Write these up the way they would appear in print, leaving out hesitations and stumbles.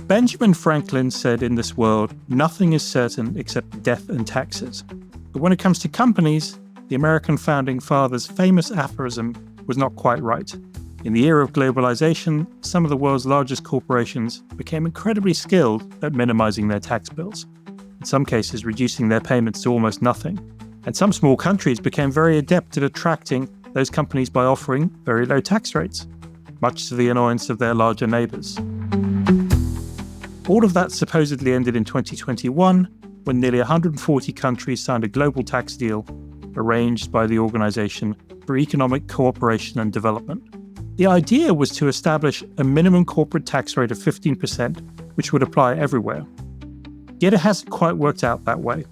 Benjamin Franklin said in this world, nothing is certain except death and taxes. But when it comes to companies, the American founding fathers' famous aphorism was not quite right. In the era of globalization, some of the world's largest corporations became incredibly skilled at minimizing their tax bills, in some cases reducing their payments to almost nothing. And some small countries became very adept at attracting those companies by offering very low tax rates, much to the annoyance of their larger neighbors. All of that supposedly ended in 2021, when nearly 140 countries signed a global tax deal arranged by the Organization for Economic Cooperation and Development. The idea was to establish a minimum corporate tax rate of 15%, which would apply everywhere. Yet it hasn't quite worked out that way.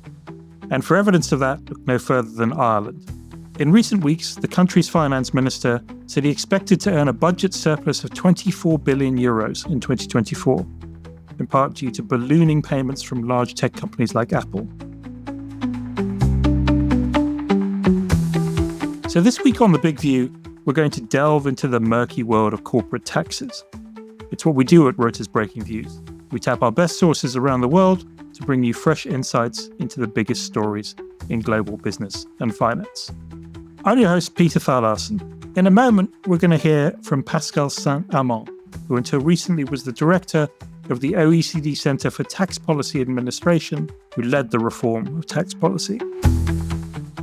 And for evidence of that, look no further than Ireland. In recent weeks, the country's finance minister said he expected to earn a budget surplus of 24 billion euros in 2024, in part due to ballooning payments from large tech companies like Apple. So this week on The Big View, we're going to delve into the murky world of corporate taxes. It's what we do at Reuters Breaking Views. We tap our best sources around the world to bring you fresh insights into the biggest stories in global business and finance. I'm your host, Peter Thalassen. In a moment, we're going to hear from Pascal Saint-Amans, who until recently was the director of the OECD Centre for Tax Policy Administration, who led the reform of tax policy.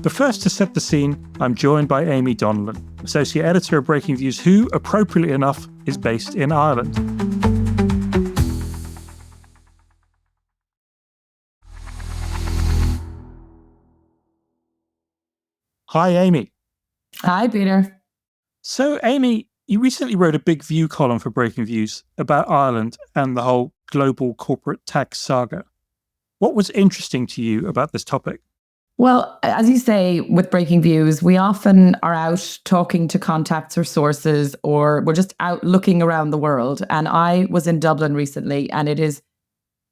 But first, to set the scene, I'm joined by Amy Donnellan, Associate Editor of Breaking Views, who, appropriately enough, is based in Ireland. Hi, Amy. Hi, Peter. So, Amy, you recently wrote a Big View column for Breaking Views about Ireland and the whole global corporate tax saga. What was interesting to you about this topic? Well, as you say, with Breaking Views, we often are out talking to contacts or sources, or we're just out looking around the world. And I was in Dublin recently, and it is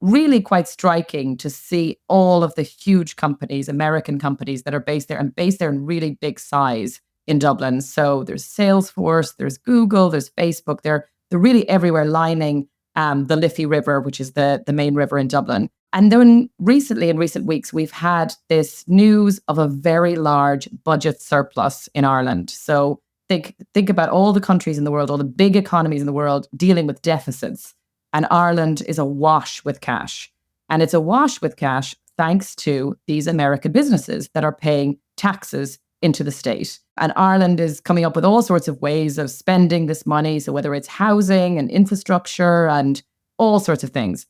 really quite striking to see all of the huge companies, American companies that are based there and based there in really big size in Dublin. So there's Salesforce, there's Google, there's Facebook. They're really everywhere lining the Liffey River, which is the main river in Dublin. And then recently, in recent weeks, we've had this news of a very large budget surplus in Ireland. So think about all the countries in the world, all the big economies in the world dealing with deficits. And Ireland is awash with cash. And it's awash with cash thanks to these American businesses that are paying taxes into the state. And Ireland is coming up with all sorts of ways of spending this money. So whether it's housing and infrastructure and all sorts of things.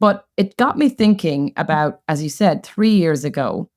But it got me thinking about, as you said, 3 years ago,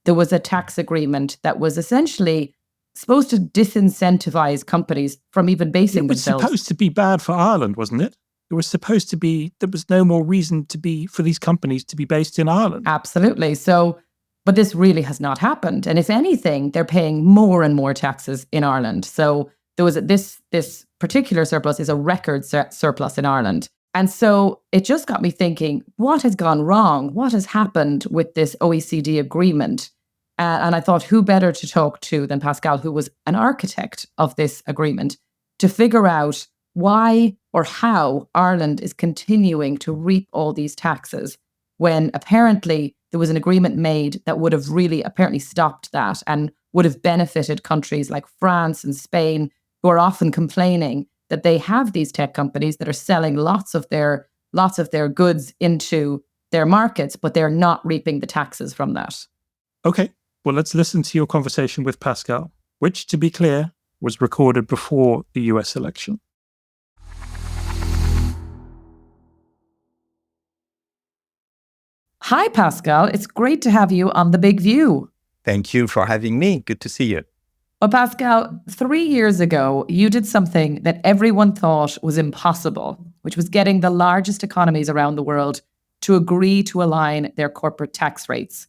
there was a tax agreement that was essentially supposed to disincentivize companies from even basing themselves. It was supposed to be bad for Ireland, wasn't it? It was supposed to be, there was no more reason for these companies to be based in Ireland. Absolutely. So, but this really has not happened. And if anything, they're paying more and more taxes in Ireland. So there was this particular surplus is a record surplus in Ireland. And so it just got me thinking, what has gone wrong? What has happened with this OECD agreement? And I thought, who better to talk to than Pascal, who was an architect of this agreement, to figure out why or how Ireland is continuing to reap all these taxes when apparently there was an agreement made that would have really apparently stopped that and would have benefited countries like France and Spain, who are often complaining that they have these tech companies that are selling lots of their goods into their markets, but they're not reaping the taxes from that. Okay, well, let's listen to your conversation with Pascal, which, to be clear, was recorded before the US election. Hi, Pascal. It's great to have you on The Big View. Thank you for having me. Good to see you. Well, Pascal, 3 years ago, you did something that everyone thought was impossible, which was getting the largest economies around the world to agree to align their corporate tax rates.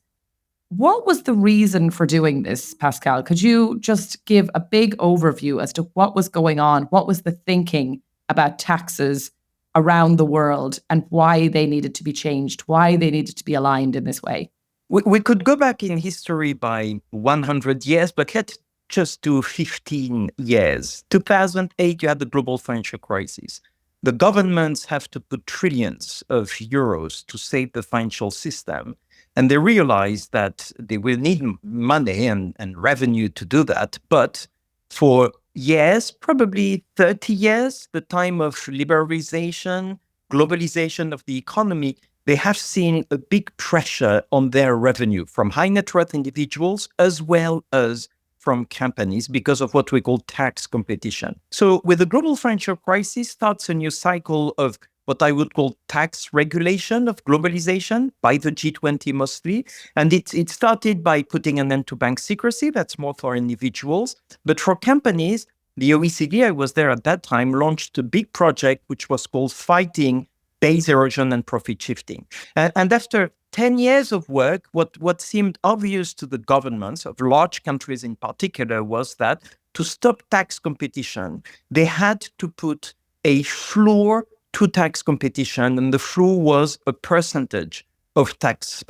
What was the reason for doing this, Pascal? Could you just give a big overview as to what was going on? What was the thinking about taxes around the world and why they needed to be changed, why they needed to be aligned in this way? We could go back in history by 100 years, but let's just do 15 years. 2008, you had the global financial crisis. the governments have to put trillions of euros to save the financial system. And they realize that they will need money and revenue to do that. But for years, probably 30 years, the time of liberalization, globalization of the economy, they have seen a big pressure on their revenue from high net worth individuals as well as from companies because of what we call tax competition. So with the global financial crisis starts a new cycle of what I would call tax regulation of globalization by the G20 mostly. And it started by putting an end to bank secrecy. That's more for individuals. But for companies, the OECD, I was there at that time, launched a big project which was called Fighting Base Erosion and Profit Shifting. And after 10 years of work, what seemed obvious to the governments of large countries in particular was that to stop tax competition, they had to put a floor to tax competition, and the floor was a percentage of tax,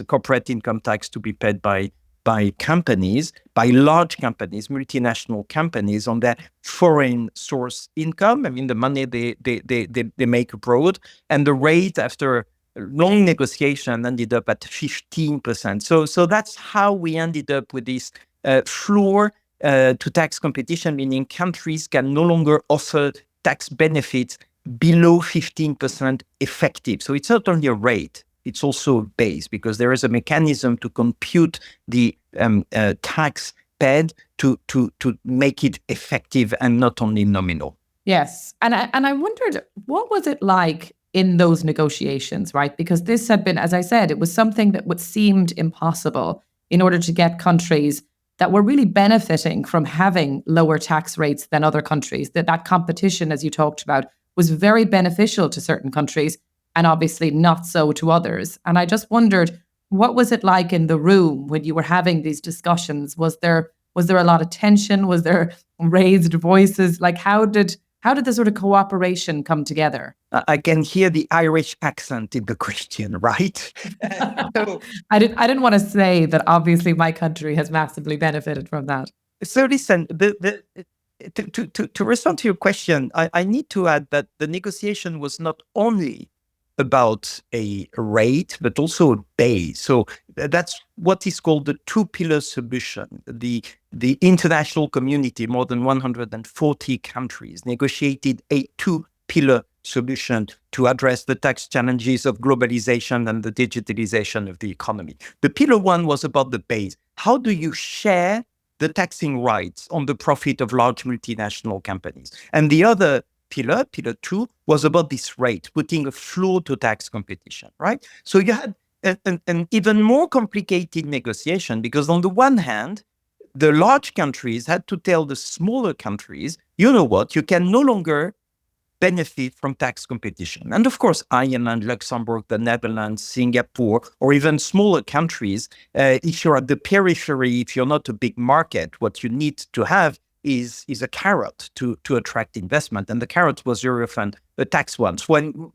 corporate income tax to be paid by companies, by large companies, multinational companies on their foreign source income. I mean, the money they make abroad, and the rate after long negotiation ended up at 15%. So that's how we ended up with this floor to tax competition, meaning countries can no longer offer tax benefits below 15% effective. So it's not only a rate, it's also a base, because there is a mechanism to compute the tax paid to make it effective and not only nominal. Yes. And I wondered, what was it like in those negotiations, right? Because this had been, as I said, it was something that seemed impossible in order to get countries that were really benefiting from having lower tax rates than other countries. That competition, as you talked about, was very beneficial to certain countries and obviously not so to others. And I just wondered, what was it like in the room when you were having these discussions? Was there a lot of tension? Was there raised voices? Like how did the sort of cooperation come together? I can hear the Irish accent in the question, right? I didn't want to say that obviously my country has massively benefited from that. So listen, to respond to your question, I need to add that the negotiation was not only about a rate, but also a base. So that's what is called the two-pillar solution. The international community, more than 140 countries, negotiated a two-pillar solution to address the tax challenges of globalization and the digitalization of the economy. The pillar one was about the base. How do you share the taxing rights on the profit of large multinational companies? And the other pillar two, was about this rate, putting a floor to tax competition, right? So you had an even more complicated negotiation, because on the one hand, the large countries had to tell the smaller countries, you know what, you can no longer benefit from tax competition. And of course, Ireland, Luxembourg, the Netherlands, Singapore, or even smaller countries, if you're at the periphery, if you're not a big market, what you need to have is a carrot to attract investment. And the carrot was very often a tax one.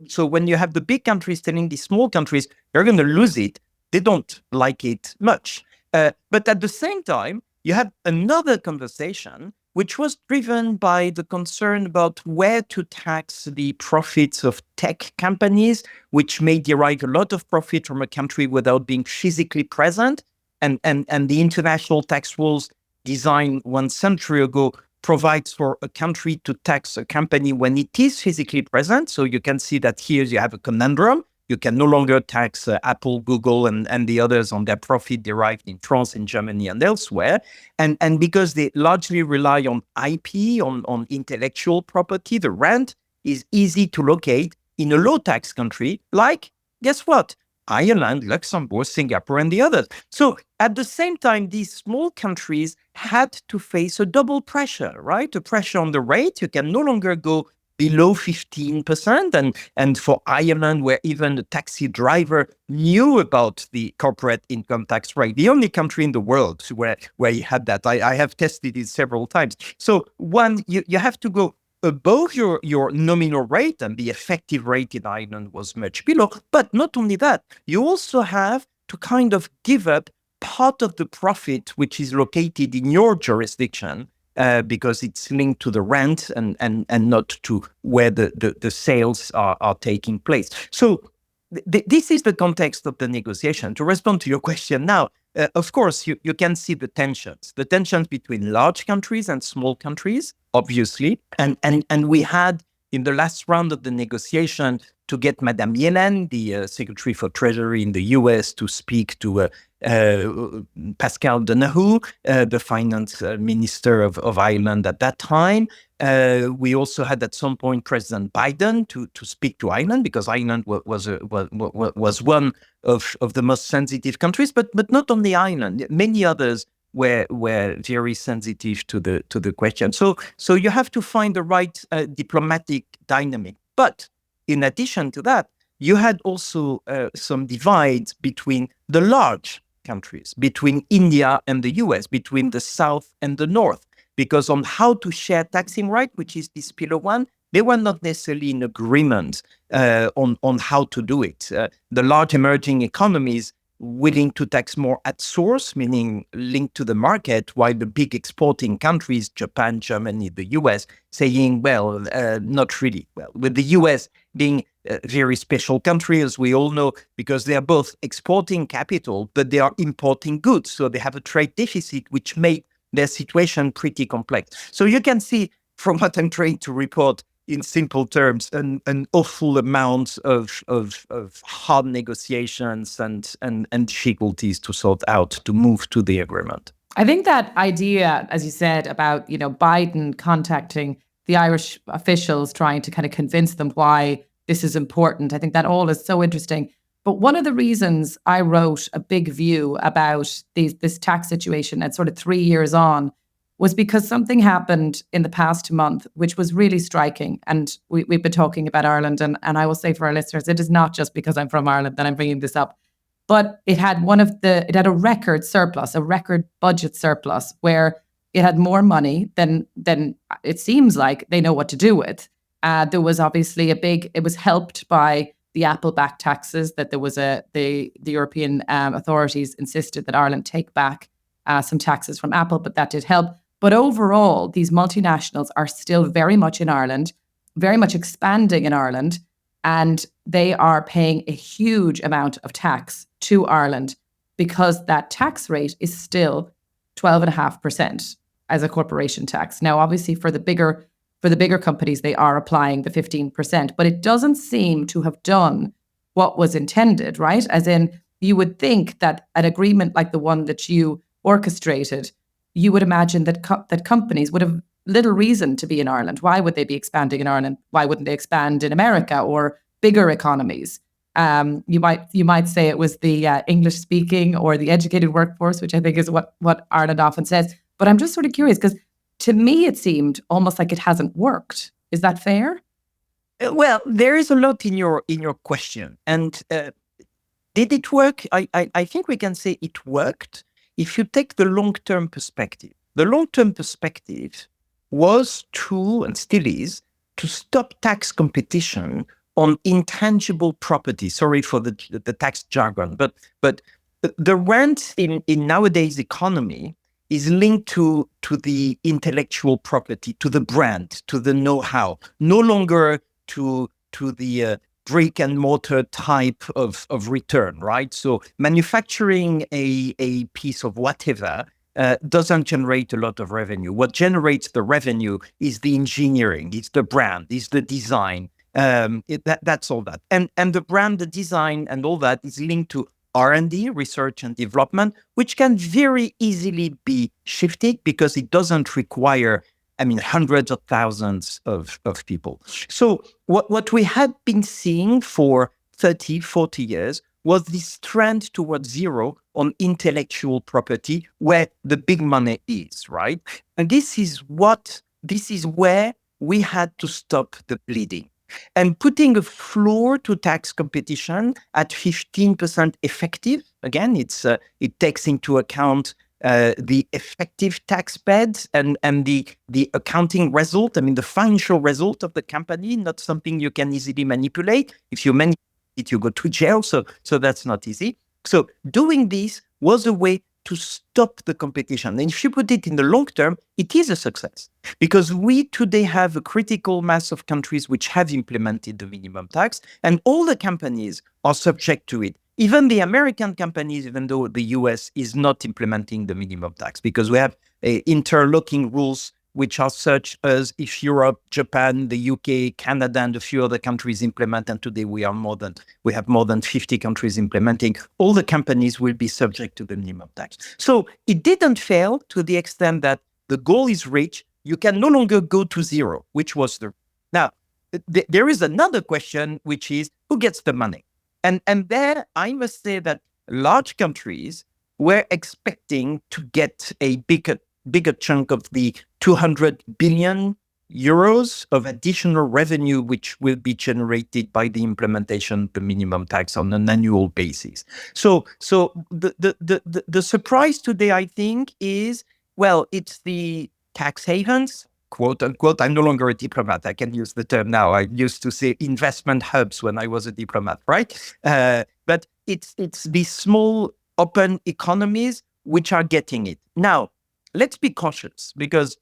So when you have the big countries telling the small countries, you're going to lose it, they don't like it much. But at the same time, you have another conversation which was driven by the concern about where to tax the profits of tech companies, which may derive a lot of profit from a country without being physically present. And the international tax rules designed 1 century ago provides for a country to tax a company when it is physically present. So you can see that here you have a conundrum. You can no longer tax Apple, Google, and the others on their profit derived in France, in Germany, and elsewhere. And because they largely rely on IP, on intellectual property, the rent is easy to locate in a low tax country like, guess what? Ireland, Luxembourg, Singapore, and the others. So at the same time, these small countries had to face a double pressure, right? A pressure on the rate. You can no longer go below 15%. And for Ireland, where even the taxi driver knew about the corporate income tax rate, the only country in the world where you had that. I have tested it several times. So one, you have to go above your nominal rate, and the effective rate in Ireland was much below. But not only that, you also have to kind of give up part of the profit which is located in your jurisdiction because it's linked to the rent and not to where the sales are taking place. So this is the context of the negotiation. To respond to your question now, of course, you can see the tensions between large countries and small countries, obviously. And we had, in the last round of the negotiation, to get Madame Yellen, the Secretary for Treasury in the US, to speak to Pascal Saint-Amans, the finance minister of Ireland at that time. We also had at some point President Biden to speak to Ireland, because Ireland was one of the most sensitive countries, but not only Ireland. Many others were very sensitive to the question. So you have to find the right diplomatic dynamic. But in addition to that, you had also some divides between the large countries, between India and the US, between the South and the North, because on how to share taxing right, which is this pillar one, they were not necessarily in agreement on how to do it. The large emerging economies willing to tax more at source, meaning linked to the market, while the big exporting countries, Japan, Germany, the US, saying, well, not really. Well, with the US being a very special country, as we all know, because they are both exporting capital, but they are importing goods. So they have a trade deficit, which made their situation pretty complex. So you can see from what I'm trying to report, in simple terms, an awful amount of hard negotiations and difficulties to sort out to move to the agreement. I think that idea, as you said, about Biden contacting the Irish officials, trying to kind of convince them why this is important, I think that all is so interesting. But one of the reasons I wrote a big view about this tax situation at sort of 3 years on was because something happened in the past month, which was really striking. And we've been talking about Ireland, and I will say for our listeners, it is not just because I'm from Ireland that I'm bringing this up, but it had a record surplus, a record budget surplus, where it had more money than it seems like they know what to do with. There was obviously it was helped by the Apple back taxes, that there was the European authorities insisted that Ireland take back some taxes from Apple, but that did help. But overall, these multinationals are still very much in Ireland, very much expanding in Ireland, and they are paying a huge amount of tax to Ireland because that tax rate is still 12.5% as a corporation tax. Now, obviously, for the bigger companies, they are applying the 15%, but it doesn't seem to have done what was intended, right? As in, you would think that an agreement like the one that you orchestrated, you would imagine that that companies would have little reason to be in Ireland. Why would they be expanding in Ireland? Why wouldn't they expand in America or bigger economies? You might say it was the English speaking or the educated workforce, which I think is what Ireland often says. But I'm just sort of curious, because to me it seemed almost like it hasn't worked. Is that fair? Well, there is a lot in your question, and did it work? I think we can say it worked. If you take the long-term perspective, was to, and still is, to stop tax competition on intangible property. Sorry for the tax jargon, but the rent in nowadays economy is linked to the intellectual property, to the brand, to the know-how, no longer to the brick and mortar type of return, right? So manufacturing a piece of whatever doesn't generate a lot of revenue. What generates the revenue is the engineering, it's the brand, it's the design. That's all that. And the brand, the design, and all that is linked to R&D, research and development, which can very easily be shifted because it doesn't require, hundreds of thousands of people. So what we had been seeing for 30, 40 years was this trend towards zero on intellectual property where the big money is, right? And this is where we had to stop the bleeding. And putting a floor to tax competition at 15% effective, again, it takes into account the effective tax bed and the accounting result, the financial result of the company, not something you can easily manipulate. If you manipulate it, you go to jail, so that's not easy. So doing this was a way to stop the competition. And if you put it in the long term, it is a success because we today have a critical mass of countries which have implemented the minimum tax, and all the companies are subject to it. Even the American companies, even though the US is not implementing the minimum tax, because we have interlocking rules which are such as if Europe, Japan, the UK, Canada, and a few other countries implement, and today we have more than 50 countries implementing, all the companies will be subject to the minimum tax. So it didn't fail to the extent that the goal is reached. You can no longer go to zero, which was the... Now, there is another question, which is who gets the money? And there, I must say that large countries were expecting to get a bigger chunk of the 200 billion euros of additional revenue, which will be generated by the implementation of the minimum tax on an annual basis. So the surprise today, I think, is, well, it's the tax havens, quote unquote. I'm no longer a diplomat. I can use the term now. I used to say investment hubs when I was a diplomat, right? But it's these small open economies which are getting it. Now, let's be cautious because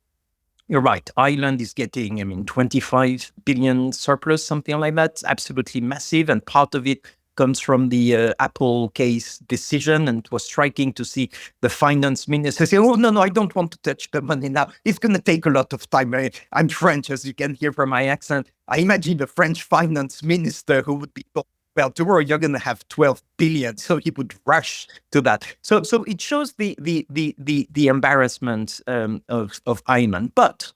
you're right. Ireland is getting, 25 billion surplus, something like that. It's absolutely massive. And part of it comes from the Apple case decision. And it was striking to see the finance minister say, oh, no, I don't want to touch the money now. It's going to take a lot of time. I'm French, as you can hear from my accent. I imagine the French finance minister who would be told, well, tomorrow you're going to have 12 billion. So he would rush to that. So it shows the embarrassment of Ireland. But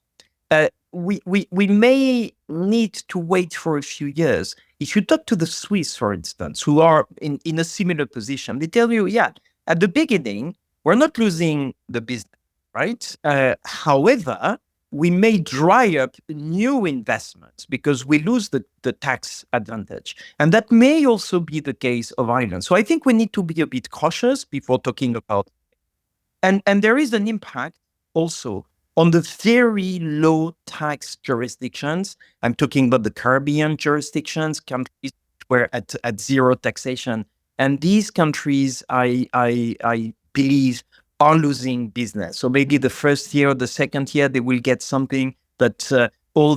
we may need to wait for a few years. If you talk to the Swiss, for instance, who are in a similar position, they tell you, yeah, at the beginning, we're not losing the business, right? However, we may dry up new investments because we lose the tax advantage. And that may also be the case of Ireland. So I think we need to be a bit cautious before talking about. And there is an impact also on the very low tax jurisdictions. I'm talking about the Caribbean jurisdictions, countries where at zero taxation. And these countries, I believe, are losing business. So maybe the first year or the second year, they will get something, but all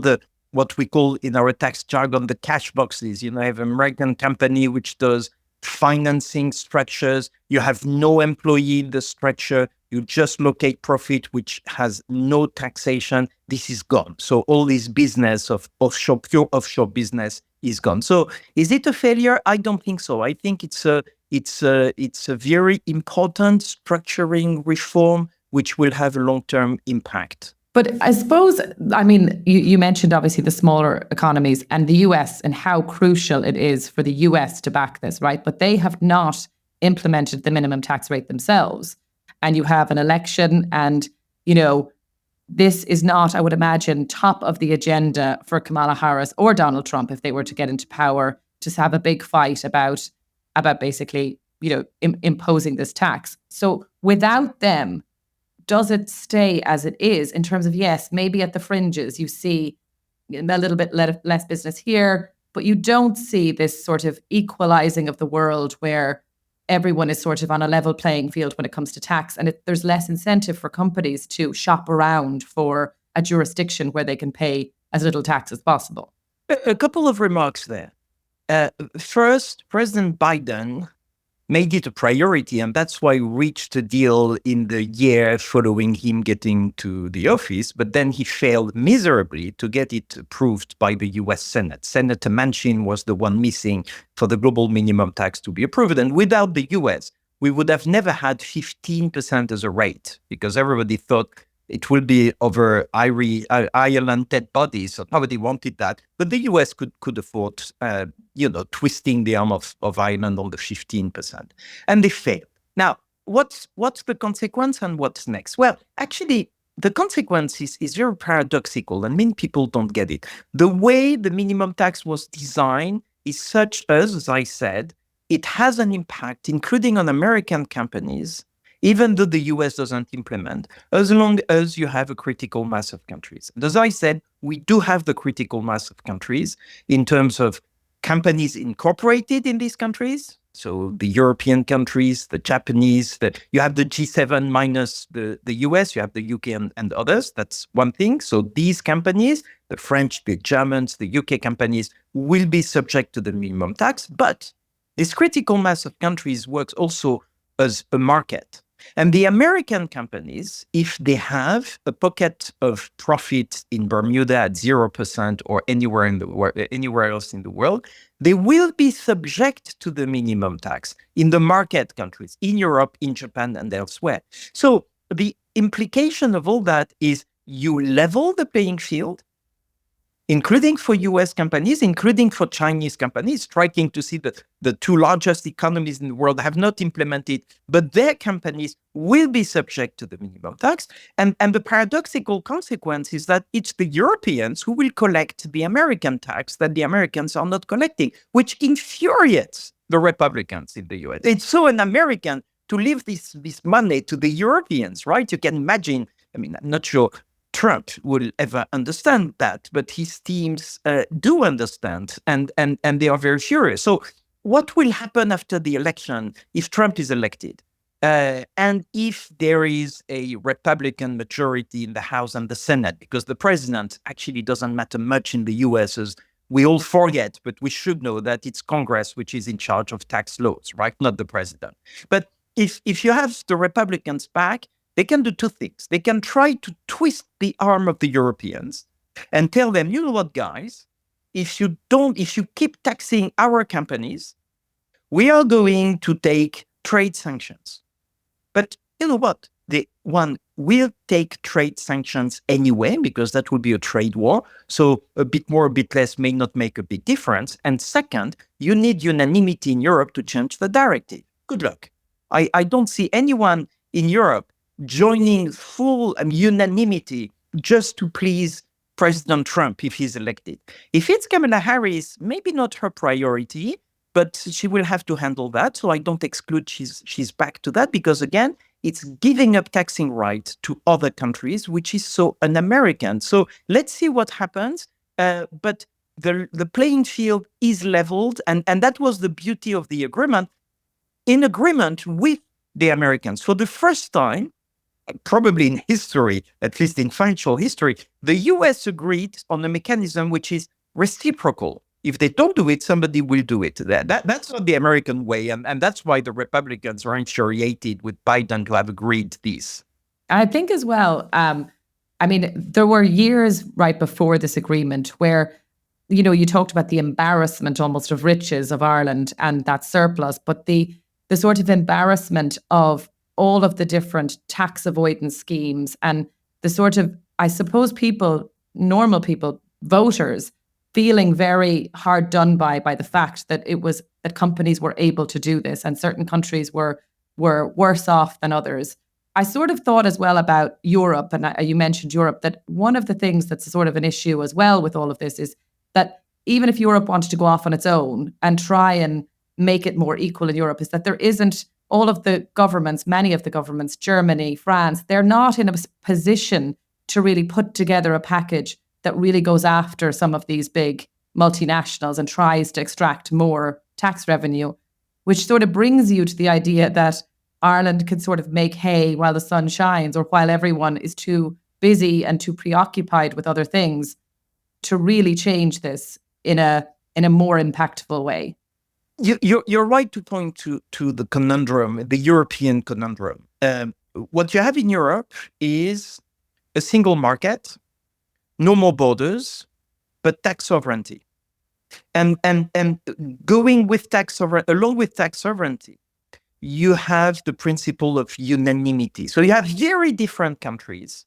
what we call in our tax jargon, the cash boxes. I have an American company which does financing structures. You have no employee in the structure. You just locate profit, which has no taxation. This is gone. So all this business of pure offshore business is gone. So is it a failure? I don't think so. I think it's a very important structuring reform which will have a long-term impact. But I suppose, you mentioned obviously the smaller economies and the US and how crucial it is for the US to back this, right? But they have not implemented the minimum tax rate themselves. And you have an election and, this is not, I would imagine, top of the agenda for Kamala Harris or Donald Trump if they were to get into power, to have a big fight about basically, imposing this tax. So without them, does it stay as it is in terms of, yes, maybe at the fringes, you see a little bit less business here, but you don't see this sort of equalizing of the world where everyone is sort of on a level playing field when it comes to tax. And there's less incentive for companies to shop around for a jurisdiction where they can pay as little tax as possible. A couple of remarks there. First, President Biden made it a priority, and that's why he reached a deal in the year following him getting to the office, but then he failed miserably to get it approved by the US Senate. Senator Manchin was the one missing for the global minimum tax to be approved, and without the US, we would have never had 15% as a rate, because everybody thought it will be over Ireland dead bodies, so nobody wanted that. But the US could afford, twisting the arm of Ireland on the 15%. And they failed. Now, what's the consequence and what's next? Well, actually, the consequence is very paradoxical, and many people don't get it. The way the minimum tax was designed is such as I said, it has an impact, including on American companies, even though the US doesn't implement, as long as you have a critical mass of countries. And as I said, we do have the critical mass of countries in terms of companies incorporated in these countries, So the European countries, the Japanese, you have the G7 minus the US, you have the UK and others. That's one thing. So these companies, the French, the Germans, the UK companies, will be subject to the minimum tax. But this critical mass of countries works also as a market. And the American companies, if they have a pocket of profit in Bermuda at 0% or anywhere else in the world, they will be subject to the minimum tax in the market countries, in Europe, in Japan, and elsewhere. So the implication of all that is you level the playing field, including for US companies, including for Chinese companies. Striking to see that the two largest economies in the world have not implemented, but their companies will be subject to the minimum tax. And the paradoxical consequence is that it's the Europeans who will collect the American tax that the Americans are not collecting, which infuriates the Republicans in the US. It's so un-American to leave this money to the Europeans, right? You can imagine, I mean, I'm not sure Trump will ever understand that, but his teams do understand, and they are very furious. So what will happen after the election if Trump is elected? And if there is a Republican majority in the House and the Senate, because the president actually doesn't matter much in the US, as we all forget, but we should know that it's Congress which is in charge of tax laws, right? Not the president. But if you have the Republicans back, they can do two things. They can try to twist the arm of the Europeans and tell them, you know what, guys, if you keep taxing our companies, we are going to take trade sanctions. But you know what? One will take trade sanctions anyway, because that would be a trade war. So a bit more, a bit less may not make a big difference. And second, you need unanimity in Europe to change the directive. Good luck. I don't see anyone in Europe joining full unanimity just to please President Trump if he's elected. If it's Kamala Harris, maybe not her priority, but she will have to handle that. So I don't exclude she's back to that, because again, it's giving up taxing rights to other countries, which is so un-American. So let's see what happens. But the playing field is leveled, and that was the beauty of the agreement. In agreement with the Americans, for the first time, probably in history, at least in financial history, the US agreed on a mechanism which is reciprocal. If they don't do it, somebody will do it. That's not the American way. And that's why the Republicans are infuriated with Biden to have agreed this. I think as well, I mean, there were years right before this agreement where, you know, you talked about the embarrassment almost of riches of Ireland and that surplus, but the sort of embarrassment of all of the different tax avoidance schemes and the sort of, I suppose, normal people, voters, feeling very hard done by the fact that that companies were able to do this and certain countries were worse off than others. I sort of thought as well about Europe, and you mentioned Europe, that one of the things that's sort of an issue as well with all of this is that even if Europe wanted to go off on its own and try and make it more equal in Europe, is that there isn't all of the governments, many of the governments, Germany, France, they're not in a position to really put together a package that really goes after some of these big multinationals and tries to extract more tax revenue, which sort of brings you to the idea that Ireland can sort of make hay while the sun shines, or while everyone is too busy and too preoccupied with other things to really change this in a more impactful way. You're right to point to the conundrum, the European conundrum. What you have in Europe is a single market, no more borders, but tax sovereignty. And along with tax sovereignty, you have the principle of unanimity. So you have very different countries,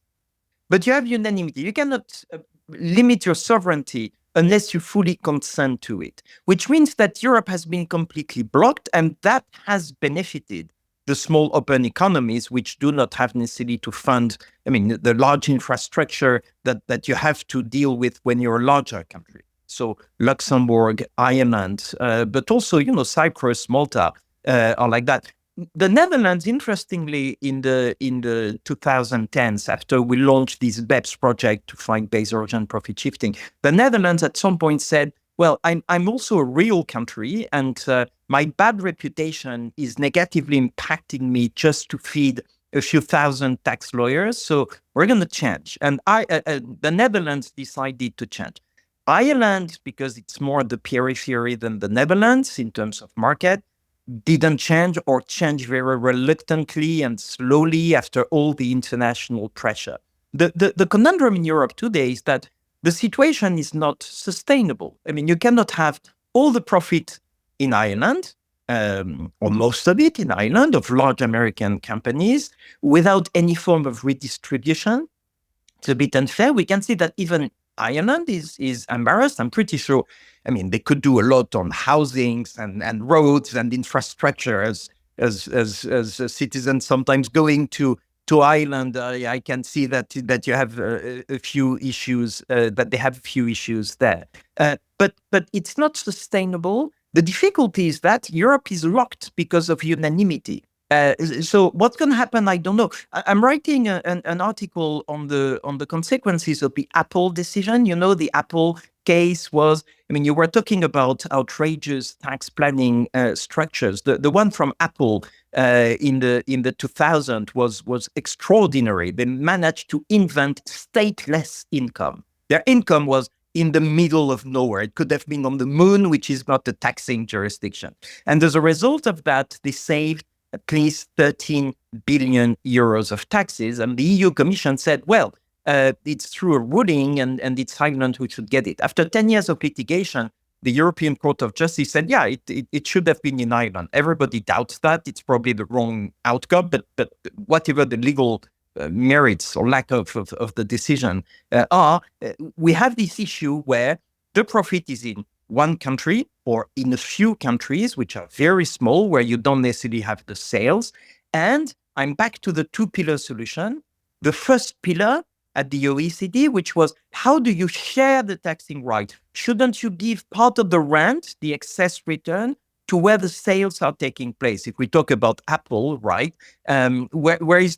but you have unanimity. You cannot limit your sovereignty unless you fully consent to it, which means that Europe has been completely blocked, and that has benefited the small open economies, which do not have necessarily to fund, the large infrastructure that you have to deal with when you're a larger country. So Luxembourg, Ireland, but also, Cyprus, Malta are like that. The Netherlands, interestingly, in the 2010s, after we launched this BEPS project to fight base erosion profit shifting, the Netherlands at some point said, well, I'm also a real country, and my bad reputation is negatively impacting me just to feed a few thousand tax lawyers. So we're going to change. And the Netherlands decided to change. Ireland, because it's more the periphery than the Netherlands in terms of market, didn't change or change very reluctantly and slowly after all the international pressure. The conundrum in Europe today is that the situation is not sustainable. I mean, you cannot have all the profit in Ireland, or most of it in Ireland, of large American companies, without any form of redistribution. It's a bit unfair. We can see that even Ireland is embarrassed. I'm pretty sure, I mean, they could do a lot on housings and roads and infrastructure as citizens sometimes going to Ireland. I can see that you have a few issues, that they have a few issues there. But it's not sustainable. The difficulty is that Europe is locked because of unanimity. So what's going to happen? I don't know. I'm writing an article on the consequences of the Apple decision. You know, the Apple case was, I mean, you were talking about outrageous tax planning structures. The one from Apple in the 2000 was extraordinary. They managed to invent stateless income. Their income was in the middle of nowhere. It could have been on the moon, which is not a taxing jurisdiction. And as a result of that, they saved at least 13 billion euros of taxes. And the EU Commission said, well, it's through a ruling and it's Ireland who should get it. After 10 years of litigation, the European Court of Justice said, yeah, it should have been in Ireland. Everybody doubts that. It's probably the wrong outcome, but whatever the legal merits or lack of the decision we have this issue where the profit is in one country or in a few countries, which are very small, where you don't necessarily have the sales. And I'm back to the two-pillar solution. The first pillar at the OECD, which was, how do you share the taxing right? Shouldn't you give part of the rent, the excess return, to where the sales are taking place? If we talk about Apple, right, where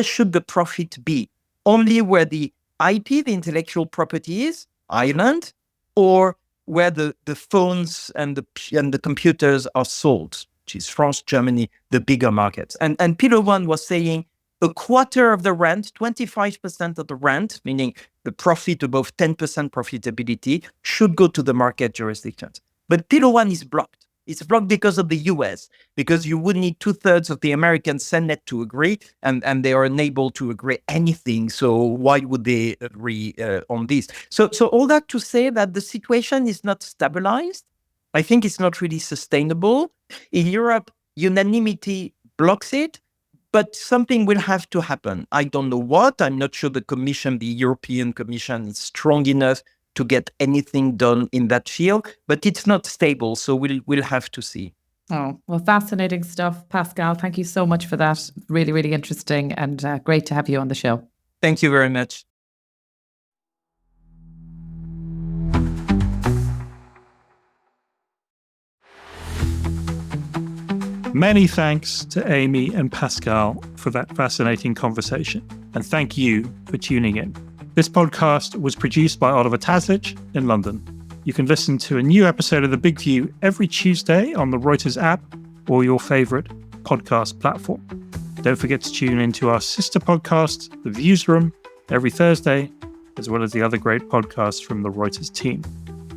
should the profit be? Only where the IP, the intellectual property is, Ireland, or where the phones and the computers are sold, which is France, Germany, the bigger markets. And Pillar 1 was saying a quarter of the rent, 25% of the rent, meaning the profit above 10% profitability, should go to the market jurisdictions. But Pillar 1 is blocked. It's blocked because of the US, because you would need 2/3 of the American Senate to agree, and they are unable to agree anything. So why would they agree on this? So all that to say that the situation is not stabilized. I think it's not really sustainable. In Europe, unanimity blocks it, but something will have to happen. I don't know what. I'm not sure the European Commission is strong enough to get anything done in that field, but it's not stable. So we'll have to see. Oh, well, fascinating stuff, Pascal. Thank you so much for that. Really, really interesting, and great to have you on the show. Thank you very much. Many thanks to Amy and Pascal for that fascinating conversation. And thank you for tuning in. This podcast was produced by Oliver Taslich in London. You can listen to a new episode of The Big View every Tuesday on the Reuters app or your favorite podcast platform. Don't forget to tune into our sister podcast, The Viewsroom, every Thursday, as well as the other great podcasts from the Reuters team.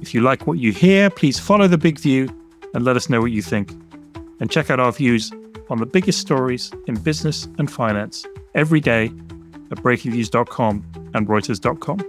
If you like what you hear, please follow The Big View and let us know what you think. And check out our views on the biggest stories in business and finance every day at breakingviews.com and Reuters.com.